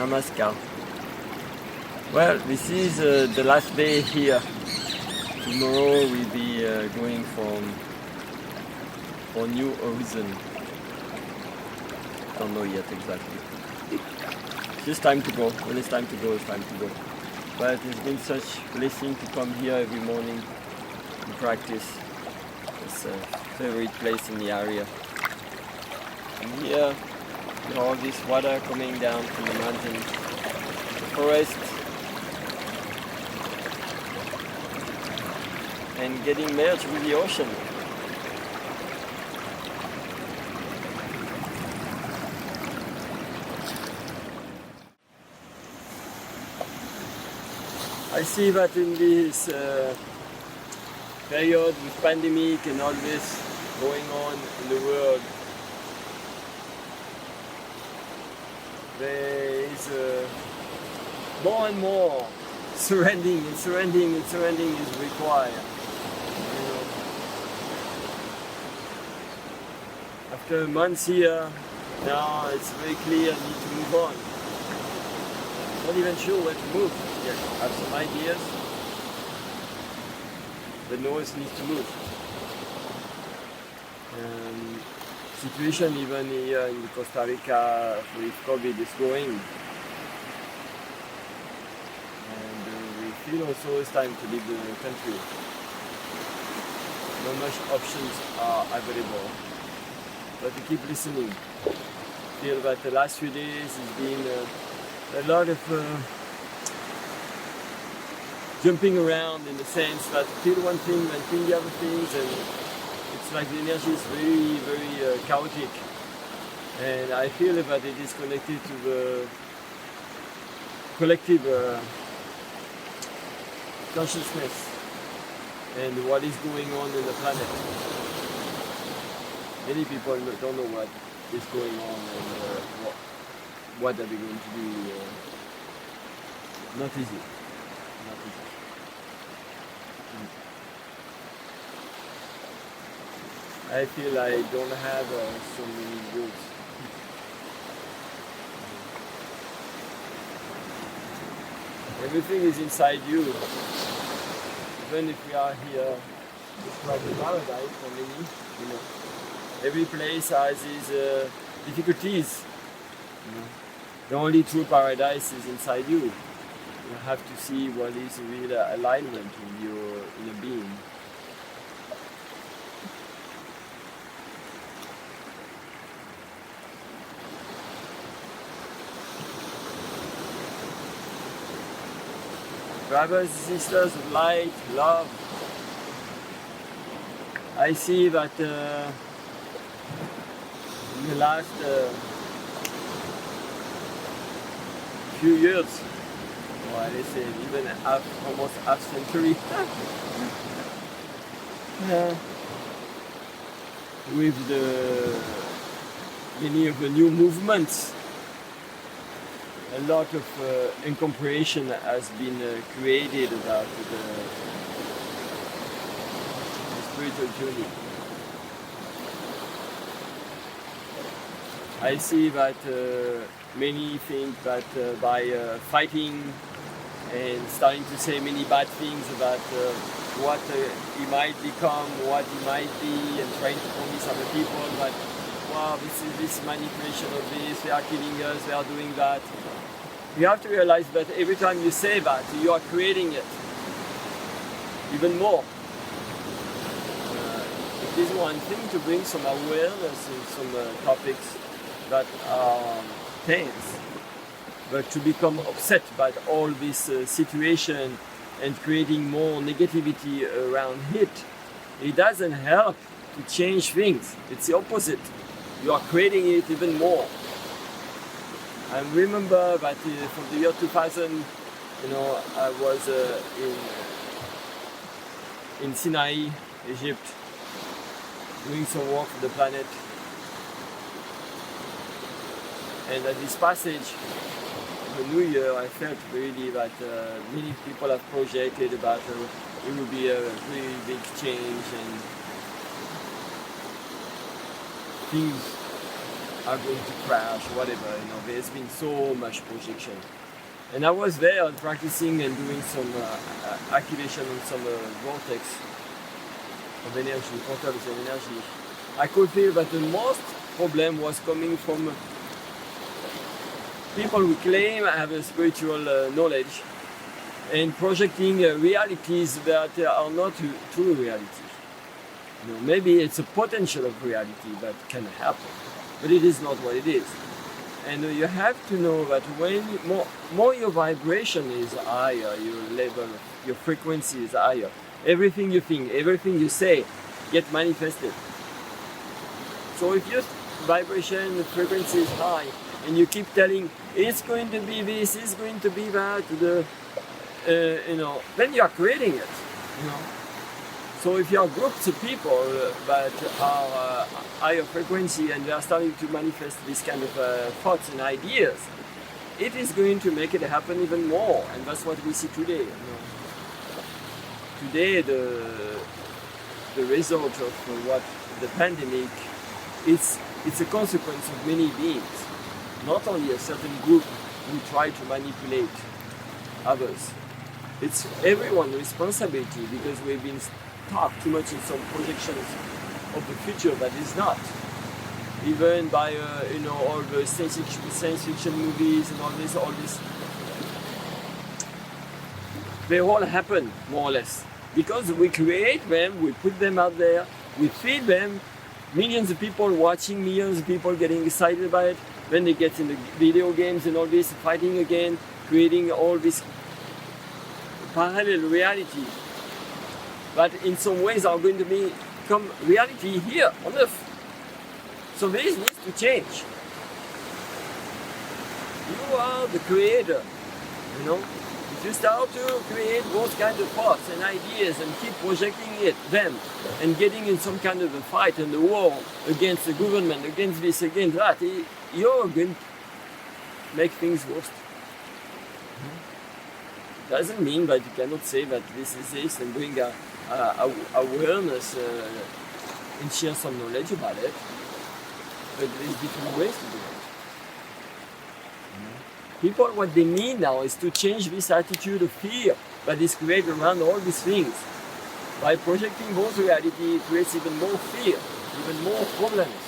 Namaskar. Well, this is the last day here. Tomorrow we'll be going for New Horizon. Don't know yet exactly. It's just time to go. When it's time to go, it's time to go. But it's been such a blessing to come here every morning and practice. It's a favorite place in the area. And here, you know, all this water coming down from the mountains, the forest, and getting merged with the ocean. I see that in this period with pandemic and all this going on in the world, there is more and more surrendering is required. You know. After months here, now it's very clear I need to move on. Not even sure where to move. Yeah, I have some ideas, but nose needs to move. Situation even here in Costa Rica with COVID is going. And we feel also it's time to leave the country. Not much options are available, but we keep listening. Feel that the last few days has been a lot of jumping around in the sense that feel one thing and feel the other things, and it's like the energy is very, very chaotic. And I feel that it is connected to the collective consciousness and what is going on in the planet. Many people don't know what is going on and what are they going to do. Not easy. Not easy. I feel I don't have so many goals. Everything is inside you. Even if we are here, it's like a paradise for many. You know, every place has its difficulties. You know, the only true paradise is inside you. You have to see what is real alignment in your inner being. Brothers and sisters of light, love, I see that in the last few years, or let's say even almost half century, with many of the new movements, a lot of incomprehension has been created about the spiritual journey. I see that many think that by fighting and starting to say many bad things about what he might become, what he might be, and trying to convince other people that, wow, this is this manipulation of this, they are killing us, they are doing that. You have to realize that every time you say that, you are creating it even more. It is one thing to bring some awareness in some topics that are tense, but to become upset by all this situation and creating more negativity around it, it doesn't help to change things. It's the opposite. You are creating it even more. I remember that from the year 2000, you know, I was in Sinai, Egypt, doing some work for the planet. And at this passage, the New Year, I felt really that many people have projected about it will be a really big change and things are going to crash, whatever. There's been so much projection. And I was there practicing and doing some activation on some vortex of energy, portals of energy. I could feel that the most problem was coming from people who claim have a spiritual knowledge and projecting realities that are not true reality. Maybe it's a potential of reality that can happen, but it is not what it is. And you have to know that when more your vibration is higher, your level, your frequency is higher, everything you think, everything you say get manifested. So if your vibration frequency is high and you keep telling it's going to be this, it's going to be that, then you are creating it. So if you are groups of people that are higher frequency and they are starting to manifest this kind of thoughts and ideas, it is going to make it happen even more, and that's what we see today. Today, the result of what the pandemic, it's a consequence of many beings, not only a certain group who try to manipulate others. It's everyone's responsibility because we've been stuck too much in some projections of the future that is not. Even by all the science fiction movies and all this, they all happen more or less because we create them, we put them out there, we feed them. Millions of people watching, millions of people getting excited by it. Then they get in the video games and all this, fighting again, creating all this parallel reality that in some ways are going to become reality here on Earth. So this needs to change. You are the creator, If you start to create those kinds of thoughts and ideas and keep projecting them and getting in some kind of a fight and a war against the government, against this, against that, you're going to make things worse. Doesn't mean that you cannot say that this is this and bring awareness and share some knowledge about it. But there's different ways to do it. People, what they need now is to change this attitude of fear that is created around all these things. By projecting both reality, it creates even more fear, even more problems.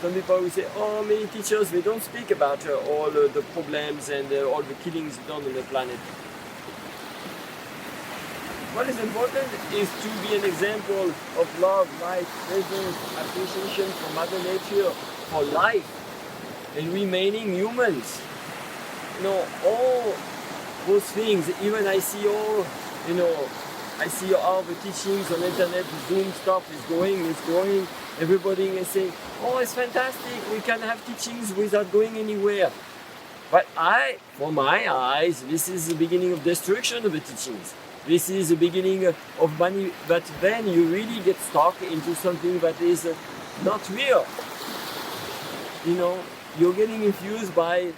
Some people will say, many teachers, they don't speak about all the problems and all the killings done on the planet. What is important is to be an example of love, life, presence, appreciation for Mother Nature, for life, and remaining humans. All those things, even I see all the teachings on internet, the Zoom stuff is growing. Everybody is saying, it's fantastic, we can have teachings without going anywhere. But for my eyes, this is the beginning of destruction of the teachings. This is the beginning of money, but then you really get stuck into something that is not real. You're getting infused by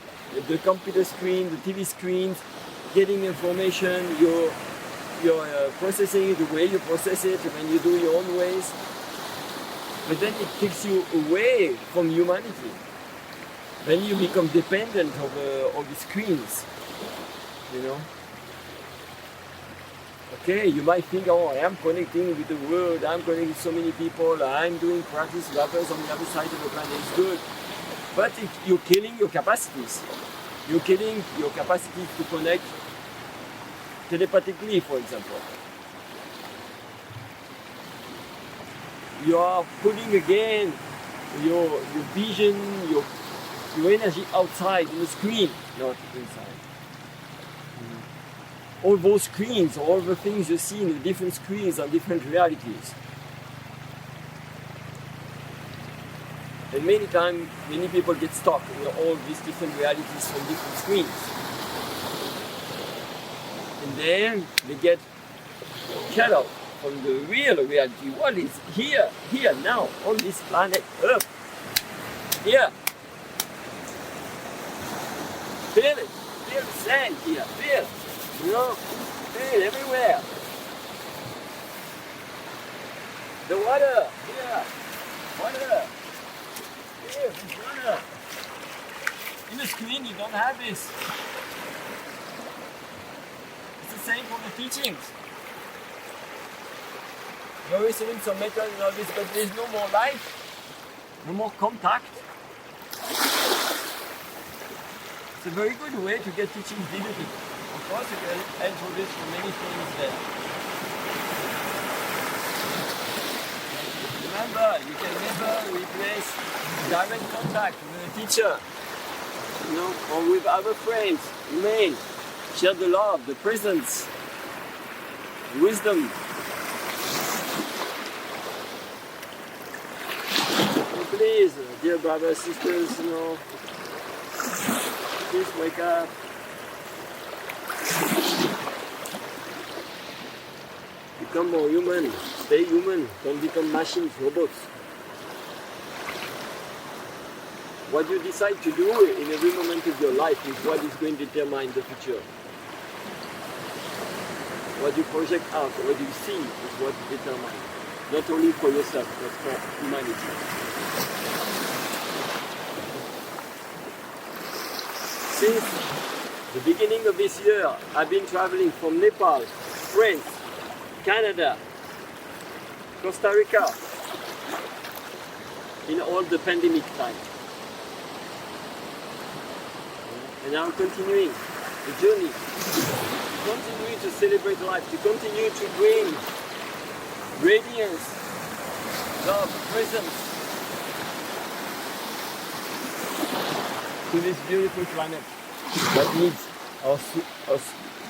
the computer screen, the TV screens, getting information, you're processing it the way you process it, when you do your own ways. But then it takes you away from humanity. Then you become dependent of the screens, Okay, you might think, I am connecting with the world, I'm connecting with so many people, I'm doing practice with others on the other side of the planet, it's good. But you're killing your capacities. You're killing your capacity to connect telepathically, for example. You are putting again your vision, your energy outside in the screen, not inside. All those screens, all the things you see in the different screens are different realities. And many times, many people get stuck in all these different realities from different screens. And then they get cut off from the real reality. What is here, now, on this planet Earth? Here. Feel it. Feel the sand here. Feel. Feel everywhere. The water! Here! Water! Here, there's water! In the screen you don't have this. It's the same for the teachings. You're receiving some metal and all this, but there's no more light, no more contact. It's a very good way to get teachings diluted. Of course, you can introduce many things there. Remember, you can never replace direct contact with a teacher, or with other friends. Remain, share the love, the presence, the wisdom. So please, dear brothers, sisters, please wake up. Become more human. Stay human. Don't become machines, robots. What you decide to do in every moment of your life is what is going to determine the future. What you project out, what you see is what determines. Not only for yourself, but for humanity. Since the beginning of this year, I've been traveling from Nepal, France, Canada, Costa Rica, in all the pandemic time. And I'm continuing the journey, to continue to celebrate life, to continue to bring radiance, love, presence to this beautiful planet that needs our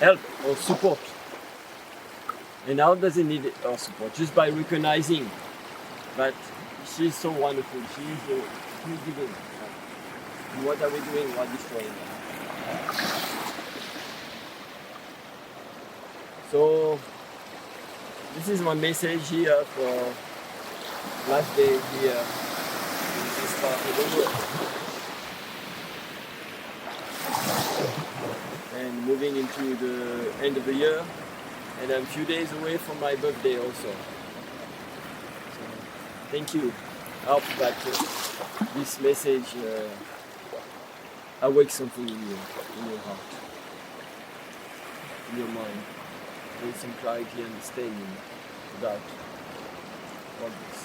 help or support. And how does it need our support? Just by recognizing that she's so wonderful, she's giving. And what are we doing while destroying her? So this is my message here for last day here in this part of the world. And moving into the end of the year, and I'm a few days away from my birthday also. So, thank you. I hope that this message awakes something in you, in your heart, in your mind. There is some clarity and understanding about all this.